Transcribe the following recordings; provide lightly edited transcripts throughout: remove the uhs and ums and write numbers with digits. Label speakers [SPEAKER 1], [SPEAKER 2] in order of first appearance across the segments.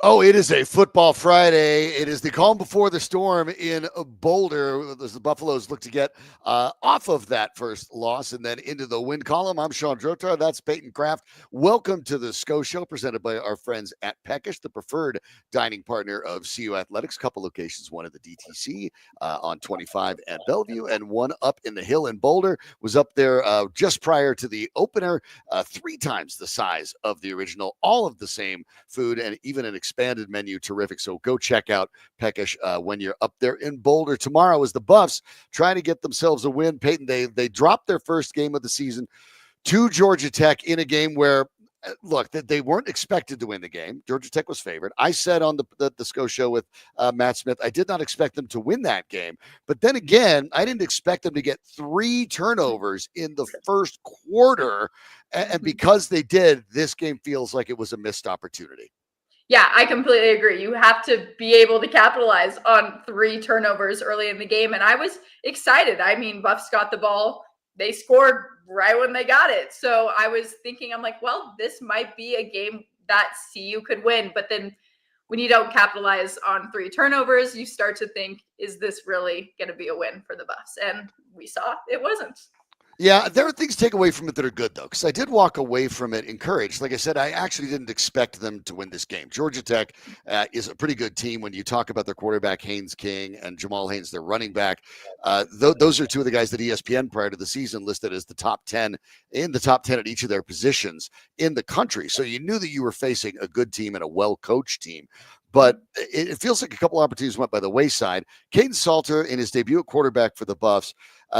[SPEAKER 1] Oh, it is a football Friday. It is the calm before the storm in Boulder as the Buffaloes look to get off of that first loss and then into the win column. I'm Sean Drotar. That's Peyton Kraft. Welcome to the Sko Show, presented by our friends at Peckish, the preferred dining partner of CU Athletics. Couple locations, one at the DTC on 25 at Bellevue, and one up in the hill in Boulder. Was up there just prior to the opener, 3 times the size of the original, all of the same food, and even an expanded menu. Terrific. So go check out Peckish when you're up there in Boulder. Tomorrow is the Buffs trying to get themselves a win. Peyton, they dropped their first game of the season to Georgia Tech in a game where, look, that they weren't expected to win the game. Georgia Tech was favored. I said on the Sko Show with Matt Smith, I did not expect them to win that game. But then again, I didn't expect them to get 3 turnovers in the first quarter. And because they did, this game feels like it was a missed opportunity.
[SPEAKER 2] Yeah, I completely agree. You have to be able to capitalize on 3 turnovers early in the game. And I was excited. I mean, Buffs got the ball. They scored right when they got it. So I was thinking, I'm like, well, this might be a game that CU could win. But then when you don't capitalize on 3 turnovers, you start to think, is this really going to be a win for the Buffs? And we saw it wasn't.
[SPEAKER 1] Yeah, there are things to take away from it that are good, though, because I did walk away from it encouraged. Like I said, I actually didn't expect them to win this game. Georgia Tech is a pretty good team when you talk about their quarterback, Haynes King, and Jamal Haynes, their running back. Those are 2 of the guys that ESPN prior to the season listed as the top 10 at each of their positions in the country. So you knew that you were facing a good team and a well-coached team. But it feels like a couple opportunities went by the wayside. Caden Salter, in his debut at quarterback for the Buffs,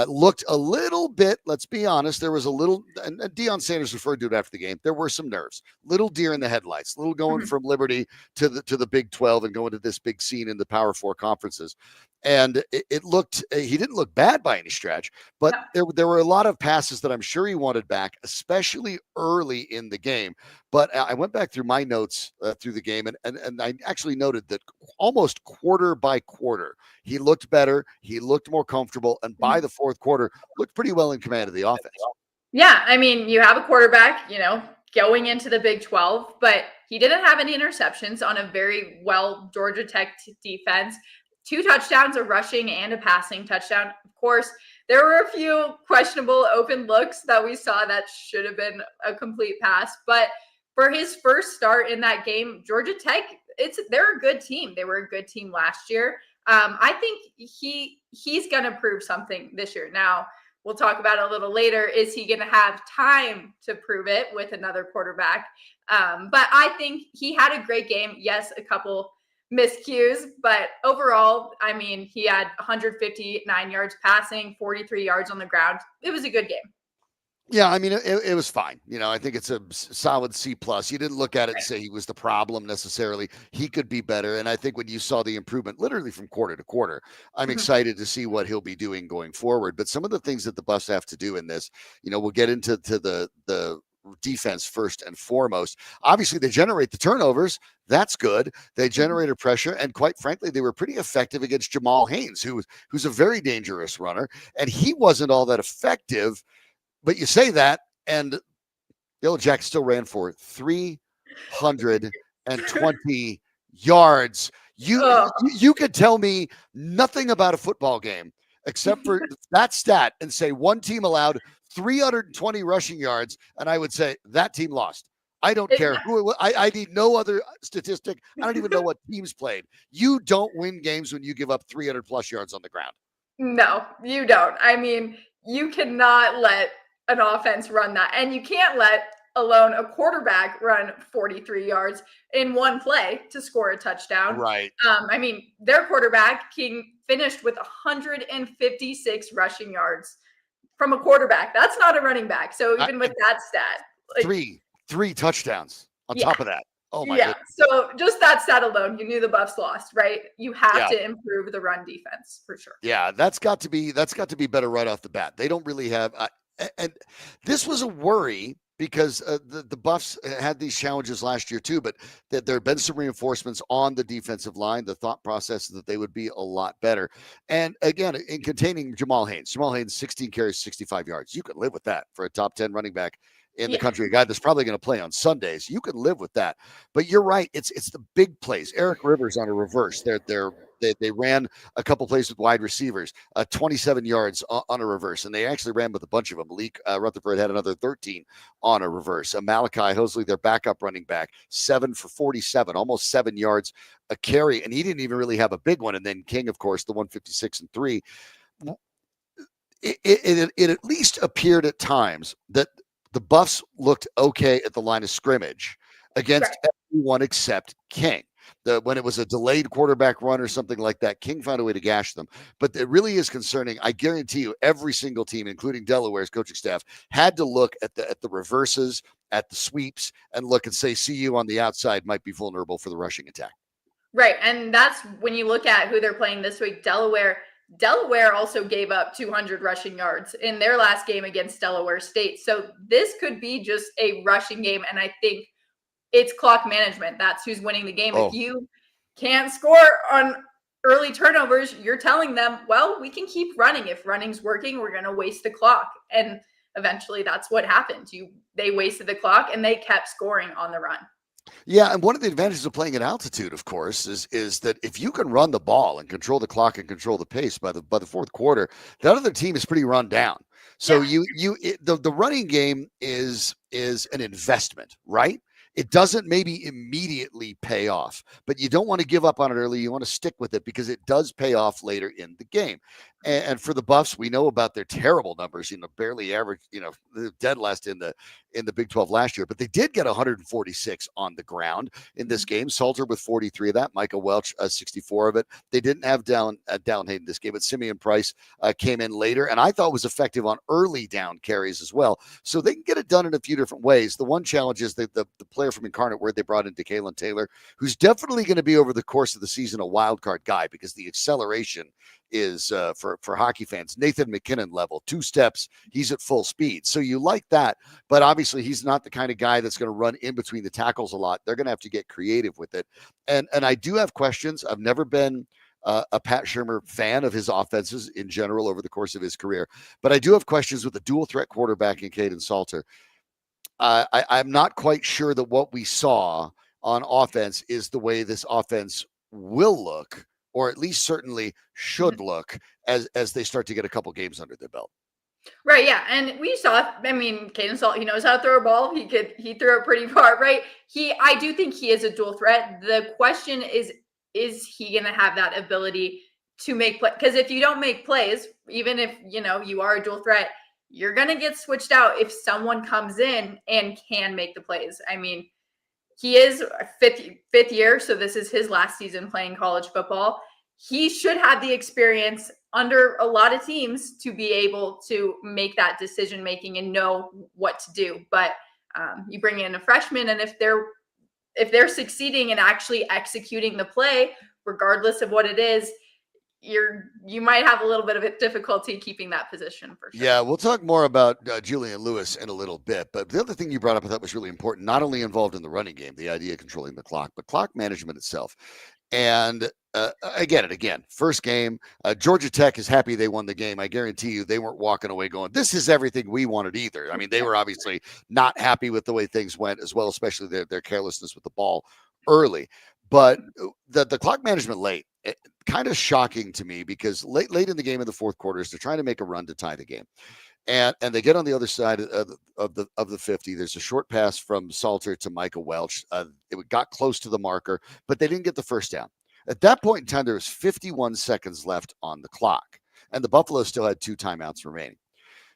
[SPEAKER 1] looked a little bit, let's be honest, there was a little, and Deion Sanders referred to it after the game, there were some nerves. Little deer in the headlights, little going from Liberty to the Big 12 and going to this big scene in the Power 4 conferences. And it looked, he didn't look bad by any stretch, but there were a lot of passes that I'm sure he wanted back, especially early in the game. But I went back through my notes through the game, and I actually noted that almost quarter by quarter, he looked better, he looked more comfortable, and by the fourth quarter, looked pretty well in command of the offense.
[SPEAKER 2] Yeah, I mean, you have a quarterback, going into the Big 12, but he didn't have any interceptions on a very well Georgia Tech defense. 2 touchdowns, a rushing and a passing touchdown. Of course, there were a few questionable open looks that we saw that should have been a complete pass. But for his first start in that game, Georgia Tech, they're a good team. They were a good team last year. I think he's going to prove something this year. Now, we'll talk about it a little later. Is he going to have time to prove it with another quarterback? But I think he had a great game. Yes, a couple miscues, but overall, I mean, he had 159 yards passing, 43 yards on the ground. It was a good game.
[SPEAKER 1] Yeah, I mean, it was fine. I think it's a solid C+. You didn't look at it and say he was the problem necessarily. He could be better. And I think when you saw the improvement literally from quarter to quarter, I'm excited to see what he'll be doing going forward. But some of the things that the Buffs have to do in this, we'll get into the defense first and foremost. Obviously, they generate the turnovers. That's good. They generated pressure, and quite frankly, they were pretty effective against Jamal Haynes, who's a very dangerous runner, and he wasn't all that effective. But you say that, and Yellow Jack still ran for 320 yards. You could tell me nothing about a football game except for that stat and say one team allowed 320 rushing yards, and I would say that team lost. I don't care who it was. I need no other statistic. I don't even know what teams played. You don't win games when you give up 300 plus yards on the ground.
[SPEAKER 2] No, you don't. I mean, you cannot let an offense run that, and you can't let alone a quarterback run 43 yards in one play to score a touchdown.
[SPEAKER 1] Right.
[SPEAKER 2] I mean, their quarterback King finished with 156 rushing yards from a quarterback. That's not a running back. So even with that stat,
[SPEAKER 1] three touchdowns on top of that. Oh my goodness.
[SPEAKER 2] So just that stat alone, you knew the Buffs lost, right? You have to improve the run defense for sure.
[SPEAKER 1] Yeah, that's got to be better right off the bat. They don't really have and this was a worry because the Buffs had these challenges last year too, but that there had been some reinforcements on the defensive line. The thought process that they would be a lot better. And again, in containing Jamal Haynes, 16 carries, 65 yards. You could live with that for a top 10 running back in the
[SPEAKER 2] Yeah.
[SPEAKER 1] country, a guy that's probably going to play on Sundays. You can live with that. But you're right. It's the big plays. Eric Rivers on a reverse. They ran a couple plays with wide receivers, 27 yards on a reverse, and they actually ran with a bunch of them. Malik Rutherford had another 13 on a reverse. Malachi Hosley, their backup running back, 7 for 47, almost 7 yards a carry, and he didn't even really have a big one. And then King, of course, the 156 and 3. It at least appeared at times that the Buffs looked okay at the line of scrimmage against everyone except King. When it was a delayed quarterback run or something like that, King found a way to gash them. But it really is concerning. I guarantee you, every single team, including Delaware's coaching staff, had to look at the reverses, at the sweeps, and look and say, CU on the outside might be vulnerable for the rushing attack.
[SPEAKER 2] Right. And that's when you look at who they're playing this week. Delaware also gave up 200 rushing yards in their last game against Delaware State. So this could be just a rushing game. And I think it's clock management. That's who's winning the game. If you can't score on early turnovers, you're telling them, well, we can keep running. If running's working, we're going to waste the clock. And eventually that's what happened. They wasted the clock and they kept scoring on the run.
[SPEAKER 1] Yeah, and one of the advantages of playing at altitude, of course, is that if you can run the ball and control the clock and control the pace by the fourth quarter, that other team is pretty run down. So the running game is an investment, right? It doesn't maybe immediately pay off, but you don't want to give up on it early. You want to stick with it because it does pay off later in the game. And for the Buffs, we know about their terrible numbers, barely average, dead last in the Big 12 last year, but they did get 146 on the ground in this game. Salter with 43 of that, Micah Welch 64 of it. They didn't have Dallin Hayden this game, but Simeon Price came in later, and I thought was effective on early down carries as well. So they can get it done in a few different ways. The one challenge is that the player from Incarnate Word they brought in, Kalen Taylor, who's definitely going to be over the course of the season a wild card guy because the acceleration is for hockey fans, Nathan McKinnon level, 2 steps, he's at full speed. So you like that, but obviously he's not the kind of guy that's going to run in between the tackles a lot. They're going to have to get creative with it. And I do have questions. I've never been a Pat Shurmur fan of his offenses in general over the course of his career, but I do have questions with the dual threat quarterback in Kaidon Salter. I'm not quite sure that what we saw on offense is the way this offense will look, or at least certainly should look as they start to get a couple games under their belt.
[SPEAKER 2] Right, yeah. And we saw, Kaidon Salter, he knows how to throw a ball. He threw it pretty far, right? I do think he is a dual threat. The question is he going to have that ability to make play? Because if you don't make plays, even if, you are a dual threat, you're going to get switched out if someone comes in and can make the plays. He is fifth year, so this is his last season playing college football. He should have the experience under a lot of teams to be able to make that decision making and know what to do. But you bring in a freshman, and if they're succeeding and actually executing the play, regardless of what it is, you might have a little bit of a difficulty keeping that position for sure.
[SPEAKER 1] Yeah, we'll talk more about Julian Lewis in a little bit. But the other thing you brought up I thought was really important, not only involved in the running game, the idea of controlling the clock, but clock management itself. And I get it again. First game, Georgia Tech is happy they won the game. I guarantee you they weren't walking away going, this is everything we wanted either. They were obviously not happy with the way things went as well, especially their carelessness with the ball early. But the clock management late, kind of shocking to me because late in the game in the fourth quarters, they're trying to make a run to tie the game. And they get on the other side of the 50. There's a short pass from Salter to Micah Welch. It got close to the marker, but they didn't get the first down. At that point in time, there was 51 seconds left on the clock, and the Buffalo still had 2 timeouts remaining.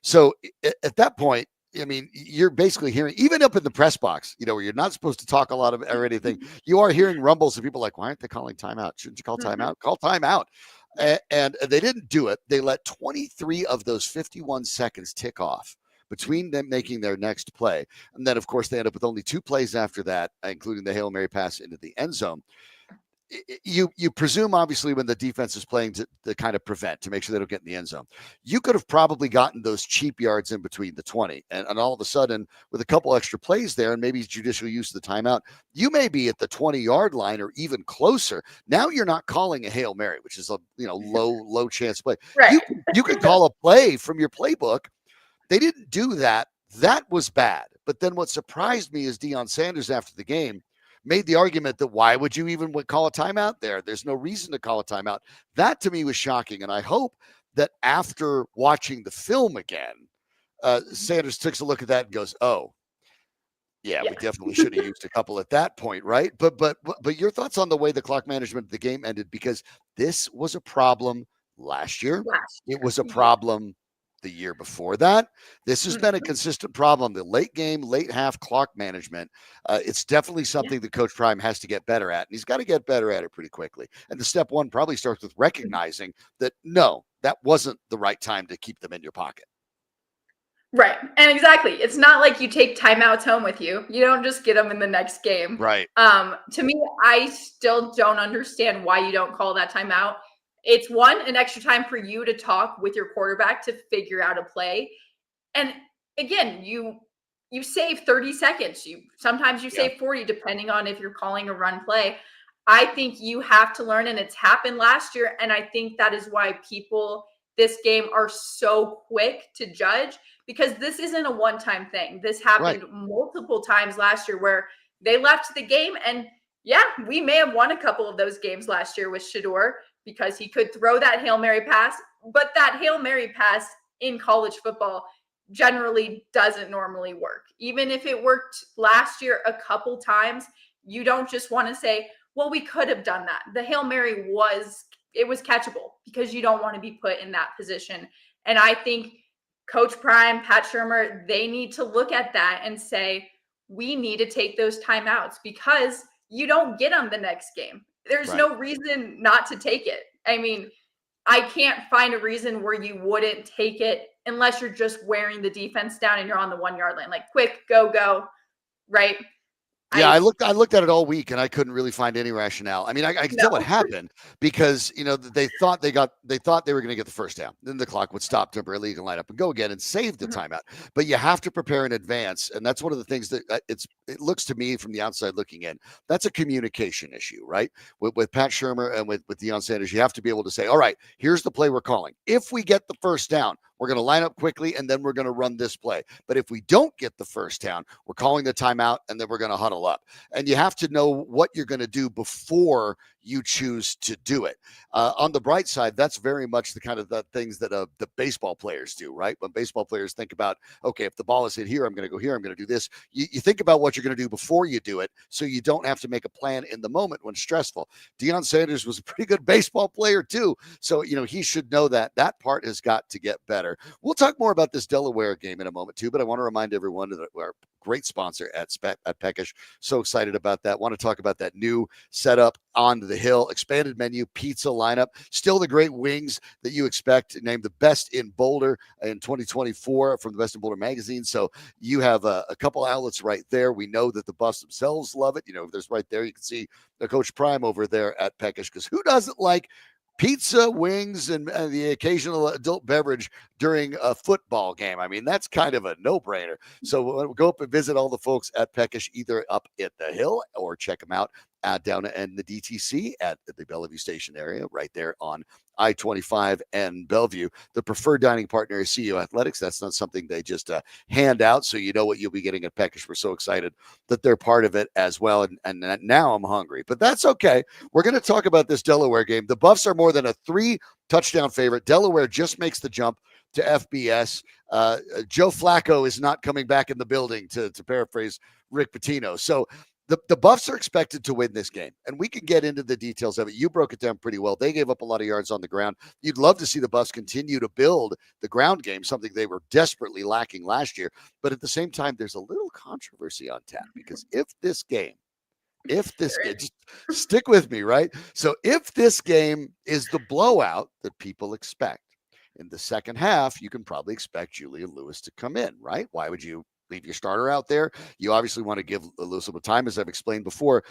[SPEAKER 1] So at that point, you're basically hearing, even up in the press box, where you're not supposed to talk a lot of or anything, you are hearing rumbles of people like, why aren't they calling timeout? Shouldn't you call timeout? Call timeout. And they didn't do it. They let 23 of those 51 seconds tick off between them making their next play. And then, of course, they end up with only 2 plays after that, including the Hail Mary pass into the end zone. You presume, obviously, when the defense is playing to kind of prevent, to make sure they don't get in the end zone, you could have probably gotten those cheap yards in between the 20. And all of a sudden, with a couple extra plays there and maybe judicial use of the timeout, you may be at the 20-yard line or even closer. Now you're not calling a Hail Mary, which is a low chance play.
[SPEAKER 2] Right.
[SPEAKER 1] You could call a play from your playbook. They didn't do that. That was bad. But then what surprised me is Deion Sanders after the game made the argument that why would you even call a timeout there? There's no reason to call a timeout. That to me was shocking. And I hope that after watching the film again, Sanders takes a look at that and goes, oh, yeah, we definitely should have used a couple at that point, right? But your thoughts on the way the clock management of the game ended, because this was a problem last year. It was a problem the year before that. This has been a consistent problem. The late game, late half clock management. It's definitely something that Coach Prime has to get better at, and he's got to get better at it pretty quickly. And the step one probably starts with recognizing that no, that wasn't the right time to keep them in your pocket.
[SPEAKER 2] Right. And exactly. It's not like you take timeouts home with you. You don't just get them in the next game.
[SPEAKER 1] Right.
[SPEAKER 2] To me, I still don't understand why you don't call that timeout. It's an extra time for you to talk with your quarterback to figure out a play. And again, you save 30 seconds. Sometimes you save 40, depending on if you're calling a run play. I think you have to learn, and it's happened last year. And I think that is why people this game are so quick to judge, because this isn't a one-time thing. This happened multiple times last year where they left the game. And we may have won a couple of those games last year with Shedeur because he could throw that Hail Mary pass. But that Hail Mary pass in college football generally doesn't normally work. Even if it worked last year a couple times, you don't just want to say, well, we could have done that. The Hail Mary was catchable, because you don't want to be put in that position. And I think Coach Prime, Pat Shurmur, they need to look at that and say, we need to take those timeouts, because you don't get them the next game. There's no reason not to take it. I mean, I can't find a reason where you wouldn't take it unless you're just wearing the defense down and you're on the 1 yard line, like quick, go, right?
[SPEAKER 1] Yeah, I looked at it all week and I couldn't really find any rationale. I mean, I can tell what happened, because they thought they were going to get the first down. Then the clock would stop temporarily, you can line up and go again and save the timeout. But you have to prepare in advance, and that's one of the things that it looks to me from the outside looking in. That's a communication issue, right? With Pat Shurmur and with Deion Sanders, you have to be able to say, all right, here's the play we're calling. If we get the first down, we're going to line up quickly, and then we're going to run this play. But if we don't get the first down, we're calling the timeout, and then we're going to huddle up. And you have to know what you're going to do before you choose to do it. On the bright side, that's very much the kind of the things that the baseball players do, right? When baseball players think about, okay, if the ball is hit here, I'm going to go here, I'm going to do this. You think about what you're going to do before you do it, so you don't have to make a plan in the moment when stressful. Deion Sanders was a pretty good baseball player too. So, he should know that part has got to get better. We'll talk more about this Delaware game in a moment too, but I want to remind everyone that our great sponsor at Peckish. So excited about that. Want to talk about that new setup on the hill, expanded menu, pizza lineup, still the great wings that you expect, named the best in Boulder in 2024 from the Best in Boulder magazine. So you have a couple outlets right there. We know that the Buffs themselves love it. There's right there. You can see the Coach Prime over there at Peckish, because who doesn't like pizza, wings, and the occasional adult beverage during a football game? I mean, that's kind of a no-brainer. So we'll go up and visit all the folks at Peckish, either up at the hill or check them out down in the DTC at the Bellevue Station area, right there on I-25 and Bellevue. The preferred dining partner is CU Athletics. That's not something they just hand out, so you know what you'll be getting at Peckish. We're so excited that they're part of it as well, and now I'm hungry. But that's okay. We're going to talk about this Delaware game. The Buffs are more than a 3-touchdown favorite. Delaware just makes the jump to FBS. Joe Flacco is not coming back in the building, to paraphrase Rick Pitino. So the Buffs are expected to win this game, and we can get into the details of it. You broke it down pretty well. They gave up a lot of yards on the ground. You'd love to see the Buffs continue to build the ground game, something they were desperately lacking last year. But at the same time, there's a little controversy on tap, because if this game, just stick with me, right? So if this game is the blowout that people expect, in the second half, you can probably expect Julian Lewis to come in, right? Why would you leave your starter out there? You obviously want to give Lewis a little time, as I've explained before.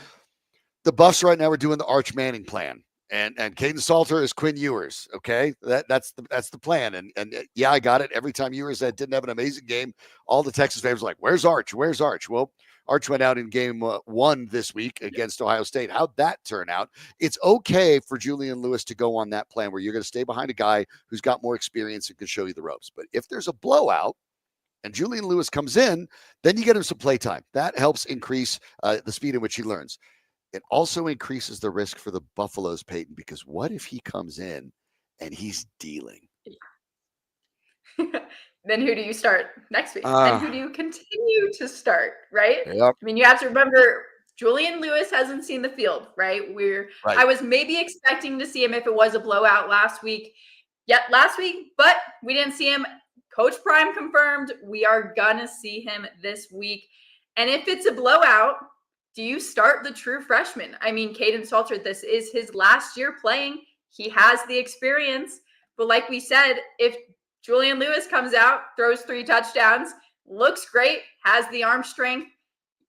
[SPEAKER 1] The Buffs right now are doing the Arch Manning plan, and Caden Salter is Quinn Ewers. Okay, that's the plan. And yeah, I got it. Every time Ewers didn't have an amazing game, all the Texas fans were like, "Where's Arch? Where's Arch?" Well, Arch went out in game 1 this week against Ohio State. How'd that turn out? It's okay for Julian Lewis to go on that plan where you're going to stay behind a guy who's got more experience and can show you the ropes. But if there's a blowout, and Julian Lewis comes in, then you get him some play time. That helps increase the speed in which he learns. It also increases the risk for the Buffaloes, Peyton, because what if he comes in and he's dealing?
[SPEAKER 2] Then who do you start next week? And who do
[SPEAKER 1] Ah,
[SPEAKER 2] you continue to start, right?
[SPEAKER 1] yep,
[SPEAKER 2] I mean, you have to remember Julian Lewis hasn't seen the field, right? I
[SPEAKER 1] right.
[SPEAKER 2] was maybe expecting to see him if it was a blowout last week. Last week, but we didn't see him. Coach Prime confirmed we are gonna see him this week. And if it's a blowout, do you start the true freshman? I mean, Kaidon Salter, this is his last year playing. He has the experience. But like we said, if Julian Lewis comes out, throws 3 touchdowns, looks great, has the arm strength,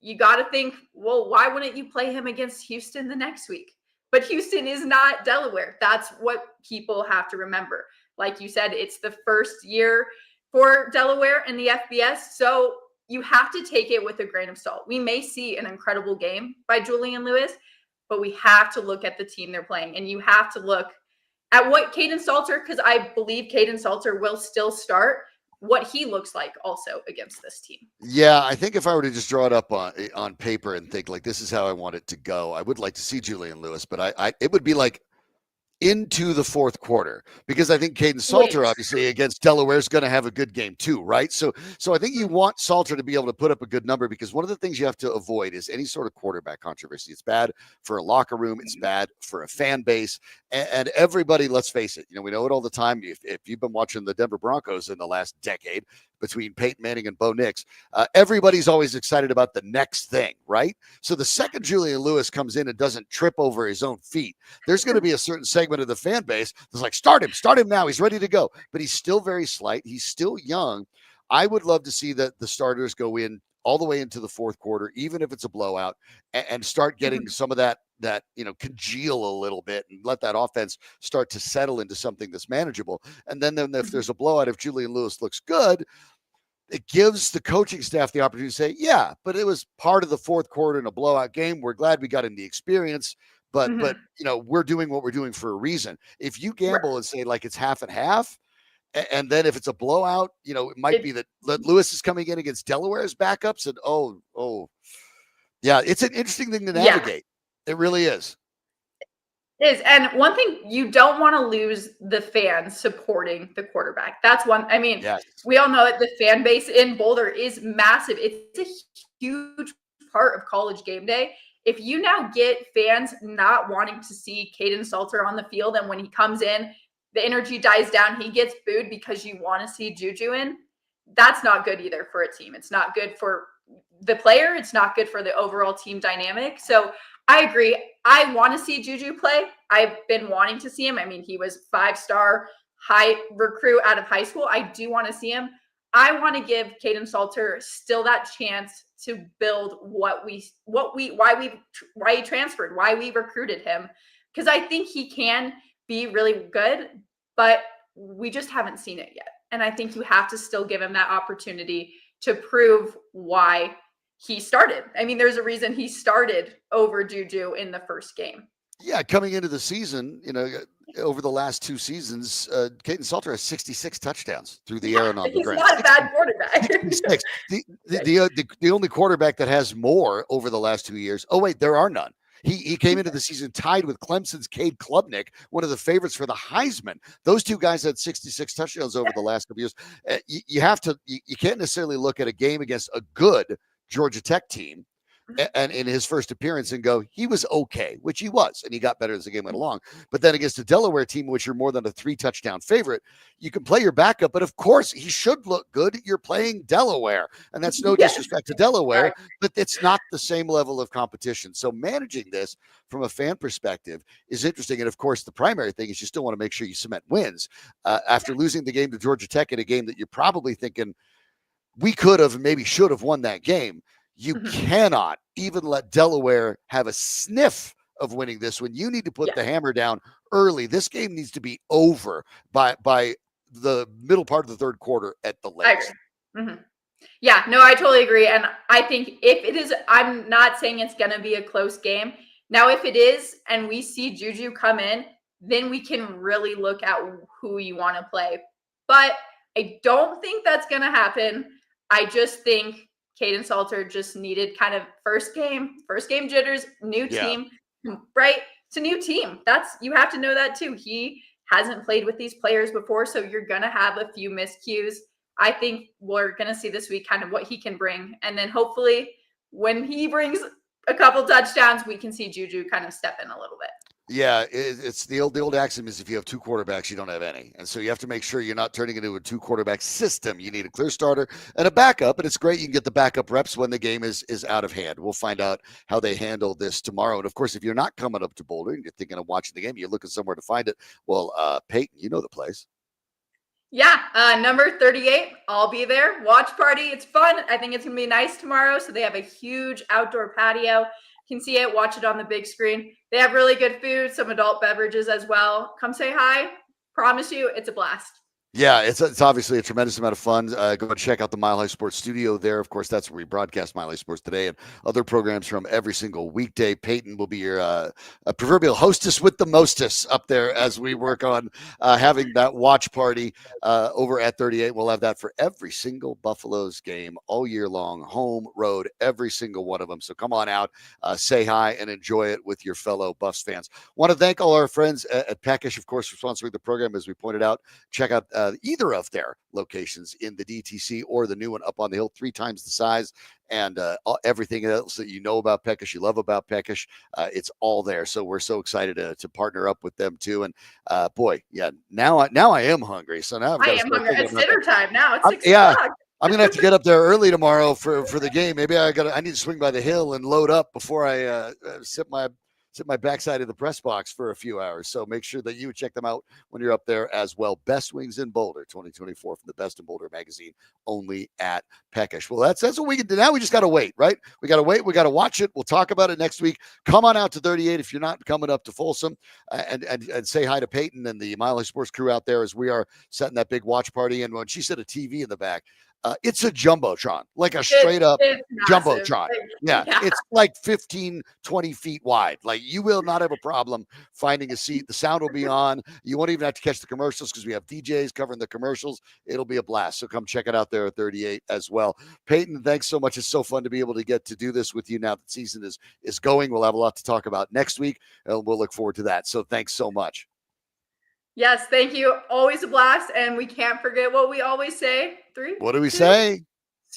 [SPEAKER 2] you got to think, well, why wouldn't you play him against Houston the next week? But Houston is not Delaware. That's what people have to remember. Like you said, it's the first year for Delaware in the FBS. So you have to take it with a grain of salt. We may see an incredible game by Julian Lewis, but we have to look at the team they're playing. And you have to look at what Kaidon Salter, because I believe Kaidon Salter will still start, what he looks like also against this team.
[SPEAKER 1] Yeah, I think if I were to just draw it up on paper and think like this is how I want it to go, I would like to see Julian Lewis, but I it would be like into the fourth quarter because I think Kaidon Salter
[SPEAKER 2] Wait.
[SPEAKER 1] obviously against Delaware is going to have a good game too, right? So I think you want Salter to be able to put up a good number because one of the things you have to avoid is any sort of quarterback controversy. It's bad for a locker room, it's bad for a fan base, and everybody. Let's face it, we know it all the time. If you've been watching the Denver Broncos in the last decade between Peyton Manning and Bo Nix, everybody's always excited about the next thing, right? So the second Julian Lewis comes in and doesn't trip over his own feet, there's going to be a certain segment of the fan base that's like, start him now. He's ready to go. But he's still very slight. He's still young. I would love to see that the starters go in all the way into the fourth quarter, even if it's a blowout, and start getting some of that congeal a little bit and let that offense start to settle into something that's manageable. And then if there's a blowout, if Julian Lewis looks good, it gives the coaching staff the opportunity to say, yeah, but it was part of the fourth quarter in a blowout game. We're glad we got him the experience, but we're doing what we're doing for a reason. If you gamble and say like it's half and half, and then if it's a blowout, it might be that Lewis is coming in against Delaware's backups, and yeah, it's an interesting thing to navigate. Yeah. It really is.
[SPEAKER 2] And one thing, you don't want to lose the fans supporting the quarterback. That's one. I mean, yes. We all know that the fan base in Boulder is massive. It's a huge part of college game day. If you now get fans not wanting to see Kaidon Salter on the field, and when he comes in, the energy dies down, he gets booed because you want to see Juju in, that's not good either for a team. It's not good for the player. It's not good for the overall team dynamic. So I agree. I want to see Juju play. I've been wanting to see him. I mean, he was 5-star high recruit out of high school. I do want to see him. I want to give Kaidon Salter still that chance to build why he transferred, why we recruited him. Because I think he can be really good, but we just haven't seen it yet. And I think you have to still give him that opportunity to prove why he started. I mean, there's a reason he started over Juju in the first game.
[SPEAKER 1] Yeah, coming into the season, over the last 2 seasons, Kaidon Salter has 66 touchdowns through the air and on the ground.
[SPEAKER 2] He's not a bad quarterback.
[SPEAKER 1] 66. The only quarterback that has more over the last 2 years. Oh, wait, there are none. He came into the season tied with Clemson's Cade Klubnik, one of the favorites for the Heisman. Those 2 guys had 66 touchdowns over the last couple years. You can't necessarily look at a game against a good Georgia Tech team and in his first appearance and go, he was okay, which he was, and he got better as the game went along. But then against a Delaware team, which you're more than a 3-touchdown favorite, you can play your backup, but of course he should look good. You're playing Delaware, and that's no disrespect to Delaware, but it's not the same level of competition. So managing this from a fan perspective is interesting. And of course, the primary thing is you still want to make sure you cement wins. After losing the game to Georgia Tech in a game that you're probably thinking we could have, maybe should have won that game, you cannot even let Delaware have a sniff of winning this one. You need to put the hammer down early. This game needs to be over by the middle part of the third quarter at the latest.
[SPEAKER 2] Yeah, no, I totally agree. And I think if it is, I'm not saying it's going to be a close game. Now, if it is, and we see Juju come in, then we can really look at who you want to play. But I don't think that's going to happen. I just think Kaidon Salter just needed kind of first game jitters, new team, right? It's a new team. You have to know that too. He hasn't played with these players before, so you're going to have a few miscues. I think we're going to see this week kind of what he can bring. And then hopefully when he brings a couple touchdowns, we can see Juju kind of step in a little bit.
[SPEAKER 1] Yeah, it's the old axiom is if you have two quarterbacks, you don't have any. And so you have to make sure you're not turning it into a two quarterback system. You need a clear starter and a backup. And it's great you can get the backup reps when the game is out of hand. We'll find out how they handle this tomorrow. And of course, if you're not coming up to Boulder and you're thinking of watching the game, you're looking somewhere to find it. Well, Peyton, you know the place.
[SPEAKER 2] Yeah, number 38. I'll be there. Watch party. It's fun. I think it's going to be nice tomorrow. So they have a huge outdoor patio. You can see it, watch it on the big screen. They have really good food, some adult beverages as well. Come say hi. Promise you, it's a blast.
[SPEAKER 1] Yeah, it's obviously a tremendous amount of fun. Go and check out the Mile High Sports studio there. Of course, that's where we broadcast Mile High Sports Today and other programs from every single weekday. Peyton will be your proverbial hostess with the mostess up there as we work on having that watch party over at 38. We'll have that for every single Buffaloes game all year long, home, road, every single one of them. So come on out, say hi, and enjoy it with your fellow Buffs fans. Want to thank all our friends at Peckish, of course, for sponsoring the program, as we pointed out. Check out either of their locations in the DTC or the new one up on the hill, 3 times the size, and everything else that you know about Peckish, you love about Peckish, it's all there. So we're so excited to partner up with them too. And boy, yeah, now I am hungry. So now
[SPEAKER 2] I am hungry. It's dinner time now. It's 6 o'clock.
[SPEAKER 1] I'm gonna have to get up there early tomorrow for the game. Maybe I need to swing by the hill and load up before I sit my backside of the press box for a few hours. So make sure that you check them out when you're up there as well. Best Wings in Boulder 2024 from the Best in Boulder magazine, only at Peckish. Well, that's what we can do. Now we just got to wait, right? We got to wait. We got to watch it. We'll talk about it next week. Come on out to 38 if you're not coming up to Folsom, and say hi to Peyton and the Mile High Sports crew out there as we are setting that big watch party. And when she said a TV in the back, it's a Jumbotron, like a straight up Jumbotron. Yeah, it's like 15, 20 feet wide. Like you will not have a problem finding a seat. The sound will be on. You won't even have to catch the commercials because we have DJs covering the commercials. It'll be a blast. So come check it out there at 38 as well. Peyton, thanks so much. It's so fun to be able to get to do this with you now that the season is going. We'll have a lot to talk about next week, and we'll look forward to that. So thanks so much.
[SPEAKER 2] Yes, thank you. Always a blast. And we can't forget what we always say. 3.
[SPEAKER 1] What do we say?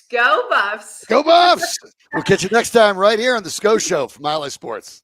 [SPEAKER 2] Go Buffs.
[SPEAKER 1] Go Buffs. We'll catch you next time right here on the Sko Show from Mile High Sports.